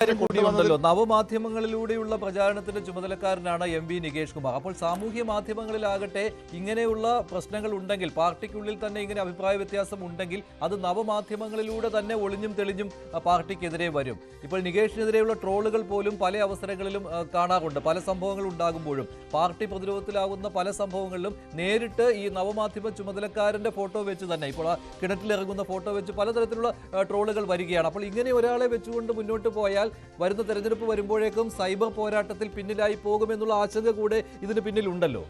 കൂടിയുണ്ടല്ലോ. നവമാധ്യമങ്ങളിലൂടെയുള്ള പ്രചാരണത്തിന്റെ ചുമതലക്കാരനാണ് എം.വി. നികേഷ് കുമാർ. അപ്പോൾ സാമൂഹ്യ മാധ്യമങ്ങളിലാകട്ടെ ഇങ്ങനെയുള്ള പ്രശ്നങ്ങൾ ഉണ്ടെങ്കിൽ, പാർട്ടിക്കുള്ളിൽ തന്നെ ഇങ്ങനെ അഭിപ്രായ വ്യത്യാസം ഉണ്ടെങ്കിൽ അത് നവമാധ്യമങ്ങളിലൂടെ തന്നെ ഒളിഞ്ഞും തെളിഞ്ഞും പാർട്ടിക്കെതിരെ വരും. ഇപ്പോൾ നികേഷിനെതിരെയുള്ള ട്രോളുകൾ പോലും പല അവസരങ്ങളിലും കാണാറുണ്ട്. പല സംഭവങ്ങൾ ഉണ്ടാകുമ്പോഴും പാർട്ടി പ്രതിരോധത്തിലാകുന്ന പല സംഭവങ്ങളിലും നേരിട്ട് ഈ നവമാധ്യമ ചുമതലക്കാരന്റെ ഫോട്ടോ വെച്ച് തന്നെ, ഇപ്പോൾ ആ കിണറ്റിലിറങ്ങുന്ന ഫോട്ടോ വെച്ച് പലതരത്തിലുള്ള ട്രോളുകൾ വരികയാണ്. അപ്പോൾ ഇങ്ങനെ ഒരാളെ വെച്ചുകൊണ്ട് മുന്നോട്ട് പോയാൽ വരുന്ന തെരഞ്ഞെടുപ്പ് വരുമ്പോഴേക്കും സൈബർ പോരാട്ടത്തിൽ പിന്നിലായി പോകുമെന്നുള്ള ആശങ്ക കൂടെ ഇതിന് പിന്നിലുണ്ടല്ലോ.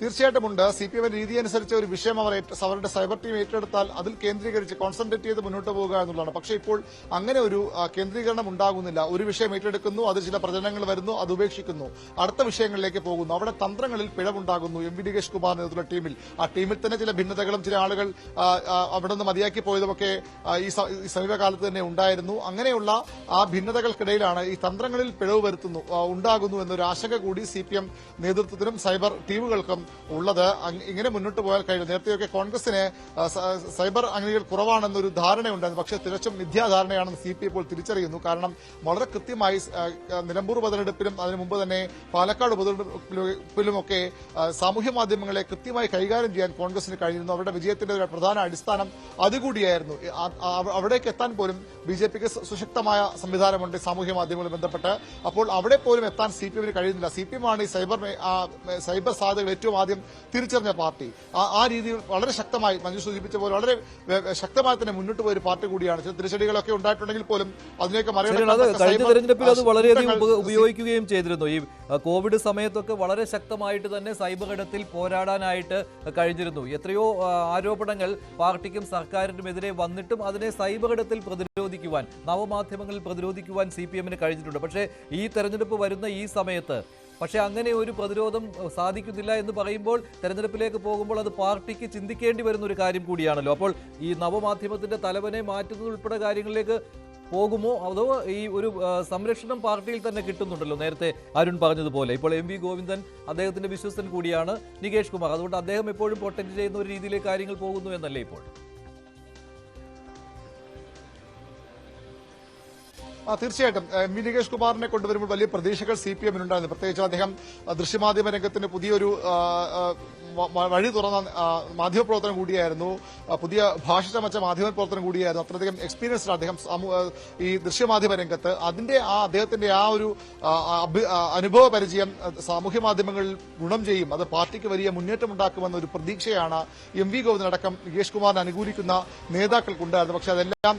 തീർച്ചയായിട്ടും ഉണ്ട്. CPM രീതി അനുസരിച്ച് ഒരു വിഷയം അവരുടെ സൈബർ ടീം ഏറ്റെടുത്താൽ അതിൽ കേന്ദ്രീകരിച്ച് കോൺസെൻട്രേറ്റ് ചെയ്ത് മുന്നോട്ട് പോവുക എന്നുള്ളതാണ്. പക്ഷേ ഇപ്പോൾ അങ്ങനെ ഒരു കേന്ദ്രീകരണം ഉണ്ടാകുന്നില്ല. ഒരു വിഷയം ഏറ്റെടുക്കുന്നു, അതിൽ ചില പ്രചരണങ്ങൾ വരുന്നു, അത് ഉപേക്ഷിക്കുന്നു, അടുത്ത വിഷയങ്ങളിലേക്ക് പോകുന്നു. അവിടെ തന്ത്രങ്ങളിൽ പിഴവുണ്ടാകുന്നു. എം.വി. നികേഷ് കുമാർ നേതൃത്വ ടീമിൽ, ആ ടീമിൽ തന്നെ ചില ഭിന്നതകളും ചില ആളുകൾ അവിടെ നിന്ന് മതിയാക്കി പോയതുമൊക്കെ ഈ സമീപകാലത്ത് തന്നെ ഉണ്ടായിരുന്നു. അങ്ങനെയുള്ള ആ ഭിന്നതകൾക്കിടയിലാണ് ഈ തന്ത്രങ്ങളിൽ പിഴവ് വരുത്തുന്നു ഉണ്ടാകുന്നു എന്നൊരു ആശങ്ക കൂടി CPM നേതൃത്വത്തിനും സൈബർ ടീമുകൾക്കും ഉള്ളത്. ഇങ്ങനെ മുന്നോട്ട് പോയാൽ കഴിയും. നേരത്തെയൊക്കെ കോൺഗ്രസിന് സൈബർ അംഗങ്ങൾ കുറവാണെന്നൊരു ധാരണയുണ്ടായിരുന്നു. പക്ഷേ തികച്ചും മിഥ്യാധാരണയാണെന്ന് CPI ഇപ്പോൾ തിരിച്ചറിയുന്നു. കാരണം വളരെ കൃത്യമായി നിലമ്പൂർ ഉപതെരഞ്ഞെടുപ്പിലും അതിനു മുമ്പ് തന്നെ പാലക്കാട് ഉപതെരഞ്ഞെടുപ്പിലുമൊക്കെ സാമൂഹ്യ മാധ്യമങ്ങളെ കൃത്യമായി കൈകാര്യം ചെയ്യാൻ കോൺഗ്രസിന് കഴിയുന്നു. അവരുടെ വിജയത്തിന്റെ ഒരു പ്രധാന അടിസ്ഥാനം അതുകൂടിയായിരുന്നു. അവിടേക്ക് എത്താൻ പോലും BJPക്ക് സുശക്തമായ സംവിധാനമുണ്ട് സാമൂഹ്യ മാധ്യമങ്ങളുമായി ബന്ധപ്പെട്ട്. അപ്പോൾ അവിടെ പോലും എത്താൻ CPMന് കഴിയുന്നില്ല. CPM ആണ് ഈ സൈബർ സാധ്യതകൾ ഏറ്റവും ആദ്യം തിരിച്ചറിഞ്ഞ പാർട്ടി. ആ രീതിയിൽ വളരെ ശക്തമായി മഞ്ജു സൂചിപ്പിച്ച പോലെ വളരെ ശക്തമായി തന്നെ മുന്നോട്ട് പോയ ഒരു പാർട്ടി കൂടിയാണ്. ചില തിരിച്ചടികളൊക്കെ ഉണ്ടായിട്ടുണ്ടെങ്കിൽ പോലും അതിലേക്ക് കഴിഞ്ഞ തെരഞ്ഞെടുപ്പിൽ അത് വളരെയധികം ഉപയോഗിക്കുകയും ചെയ്തിരുന്നു. ഈ കോവിഡ് സമയത്തൊക്കെ വളരെ ശക്തമായിട്ട് തന്നെ സൈബർ ഇടത്തിൽ പോരാടാനായിട്ട് കഴിഞ്ഞിരുന്നു. എത്രയോ ആരോപണങ്ങൾ പാർട്ടിക്കും സർക്കാരിനുമെതിരെ വന്നിട്ടും അതിനെ സൈബർ ഇടത്തിൽ പ്രതിരോധിക്കുവാൻ, നവമാധ്യമങ്ങളിൽ പ്രതിരോധിക്കുവാൻ CPMന് കഴിഞ്ഞിട്ടുണ്ട്. പക്ഷേ ഈ തെരഞ്ഞെടുപ്പ് വരുന്ന ഈ സമയത്ത് അങ്ങനെ ഒരു പ്രതിരോധം സാധിക്കുന്നില്ല എന്ന് പറയുമ്പോൾ തെരഞ്ഞെടുപ്പിലേക്ക് പോകുമ്പോൾ അത് പാർട്ടിക്ക് ചിന്തിക്കേണ്ടി വരുന്ന ഒരു കാര്യം കൂടിയാണല്ലോ. അപ്പോൾ ഈ നവമാധ്യമത്തിന്റെ തലവനെ മാറ്റുന്നത് ഉൾപ്പെടെ കാര്യങ്ങളിലേക്ക് പോകുമോ, അതോ ഈ ഒരു സംരക്ഷണം പാർട്ടിയിൽ തന്നെ കിട്ടുന്നുണ്ടല്ലോ? നേരത്തെ അരുൺ പറഞ്ഞതുപോലെ ഇപ്പോൾ M.V. ഗോവിന്ദൻ അദ്ദേഹത്തിന്റെ വിശ്വസ്തൻ കൂടിയാണ് നികേഷ് കുമാർ. അതുകൊണ്ട് അദ്ദേഹം എപ്പോഴും പ്രൊട്ടക്ട് ചെയ്യുന്ന ഒരു രീതിയിലേക്ക് കാര്യങ്ങൾ പോകുന്നു എന്നല്ലേ ഇപ്പോൾ? തീർച്ചയായിട്ടും M.V. നികേഷ് കുമാറിനെ കൊണ്ടുവരുമ്പോൾ വലിയ പ്രതീക്ഷകൾ CPMനുണ്ടായിരുന്നു. പ്രത്യേകിച്ച് അദ്ദേഹം ദൃശ്യമാധ്യമ രംഗത്തിന് പുതിയൊരു വഴി തുറന്ന മാധ്യമപ്രവർത്തനം കൂടിയായിരുന്നു. പുതിയ ഭാഷ ചമച്ച മാധ്യമപ്രവർത്തനം കൂടിയായിരുന്നു. അത്രയധികം എക്സ്പീരിയൻസ്ഡ് അദ്ദേഹം ഈ ദൃശ്യമാധ്യമ രംഗത്ത്. അതിന്റെ അദ്ദേഹത്തിന്റെ ആ ഒരു അനുഭവ പരിചയം സാമൂഹ്യ മാധ്യമങ്ങളിൽ ഗുണം ചെയ്യും. അത് പാർട്ടിക്ക് വലിയ മുന്നേറ്റമുണ്ടാക്കുമെന്ന ഒരു പ്രതീക്ഷയാണ് M.V. ഗോവിന്ദൻ അടക്കം നികേഷ് കുമാറിനെ അനുകൂലിക്കുന്ന നേതാക്കൾക്കുണ്ടായിരുന്നു. പക്ഷെ അതെല്ലാം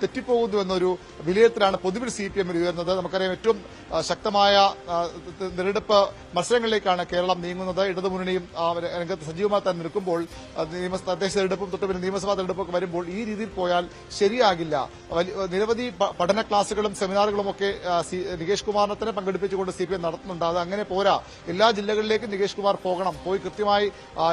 തെറ്റിപ്പോകുന്നു എന്നൊരു വിലയിരുത്തലാണ് പൊതുവിൽ CPMൽ ഉയർന്നത്. നമുക്കറിയാം, ഏറ്റവും ശക്തമായ തെരഞ്ഞെടുപ്പ് മത്സരങ്ങളിലേക്കാണ് കേരളം നീങ്ങുന്നത്. ഇടതുമുന്നണിയും രംഗത്ത് സജീവമായി തന്നെ നിൽക്കുമ്പോൾ തദ്ദേശ തെരഞ്ഞെടുപ്പും തൊട്ട് പിന്നെ നിയമസഭാ തെരഞ്ഞെടുപ്പൊക്കെ വരുമ്പോൾ ഈ രീതിയിൽ പോയാൽ ശരിയാകില്ല. നിരവധി പഠന ക്ലാസുകളും സെമിനാറുകളും ഒക്കെ നികേഷ് കുമാറിനെ തന്നെ പങ്കെടുപ്പിച്ചുകൊണ്ട് CPM നടത്തുന്നുണ്ട്. അത് അങ്ങനെ പോരാ. എല്ലാ ജില്ലകളിലേക്കും നികേഷ് കുമാർ പോകണം. പോയി കൃത്യമായി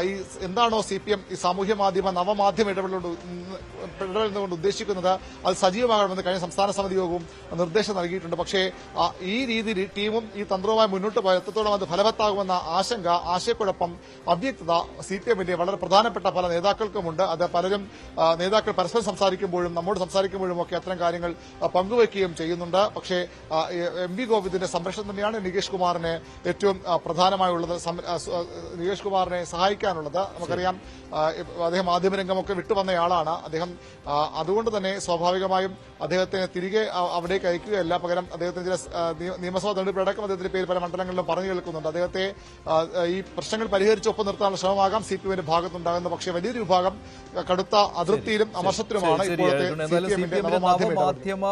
ഈ എന്താണോ CPM ഈ സാമൂഹ്യ മാധ്യമ നവമാധ്യമ ഇടപെടലുകൊണ്ട് ഉദ്ദേശിക്കുന്നത് അത് സജീവമാകണമെന്ന് കഴിഞ്ഞ സംസ്ഥാന സമിതി യോഗവും നിർദ്ദേശം നൽകിയിട്ടുണ്ട്. പക്ഷേ ഈ രീതിയിൽ ടീമും ഈ തന്ത്രവുമായി മുന്നോട്ട് പോയാൽ എത്രത്തോളം അത് ഫലവത്താകുമെന്ന ആശങ്ക, ആശയക്കുഴപ്പം, അവ്യക്തത CPMന്റെ വളരെ പ്രധാനപ്പെട്ട പല നേതാക്കൾക്കുമുണ്ട്. അത് പലരും നേതാക്കൾ പരസ്പരം സംസാരിക്കുമ്പോഴും നമ്മോട് സംസാരിക്കുമ്പോഴും ഒക്കെ അത്തരം കാര്യങ്ങൾ പങ്കുവയ്ക്കുകയും ചെയ്യുന്നുണ്ട്. പക്ഷേ M.V. ഗോവിന്ദന്റെ സംരക്ഷണം തന്നെയാണ് നികേഷ് കുമാറിന് ഏറ്റവും പ്രധാനമായുള്ളത്, നികേഷ് കുമാറിനെ സഹായിക്കാനുള്ളത്. നമുക്കറിയാം, അദ്ദേഹം മാധ്യമരംഗമൊക്കെ വിട്ടുവന്നയാളാണ് അദ്ദേഹം. അതുകൊണ്ട് തന്നെ സ്വാഭാവികമായും അദ്ദേഹത്തിന് തിരികെ അവിടേക്ക് അയക്കുകയല്ല, പകരം അദ്ദേഹത്തിന് ചില നിയമസഭാ തെരഞ്ഞെടുപ്പിലടക്കം അദ്ദേഹത്തിന്റെ പേര് പല മണ്ഡലങ്ങളിലും പറഞ്ഞു കേൾക്കുന്നുണ്ട്. അദ്ദേഹത്തെ ഈ പ്രശ്നങ്ങൾ പരിഹരിച്ച് ഒപ്പം നിർത്താനുള്ള ശ്രമമാകാം CPMന്റെ ഭാഗത്തുണ്ടാകുന്നത്. പക്ഷേ വലിയൊരു വിഭാഗം കടുത്ത അതൃപ്തിയിലും അമർഷത്തിലുമാണ് ഇപ്പോഴത്തെ നവമാധ്യമ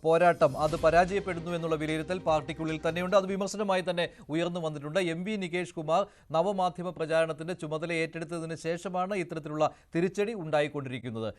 പോരാട്ടം. അത് പരാജയപ്പെടുന്നു എന്നുള്ള വിലയിരുത്തൽ പാർട്ടിക്കുള്ളിൽ തന്നെയുണ്ട്. അത് വിമർശനമായി തന്നെ ഉയർന്നു വന്നിട്ടുണ്ട്. M.V. നികേഷ് കുമാർ നവമാധ്യമ പ്രചാരണത്തിന്റെ ചുമതല ഏറ്റെടുത്തതിന് ശേഷമാണ് ഇത്തരത്തിലുള്ള തിരിച്ചടി ഉണ്ടായിക്കൊണ്ടിരിക്കുന്നത്.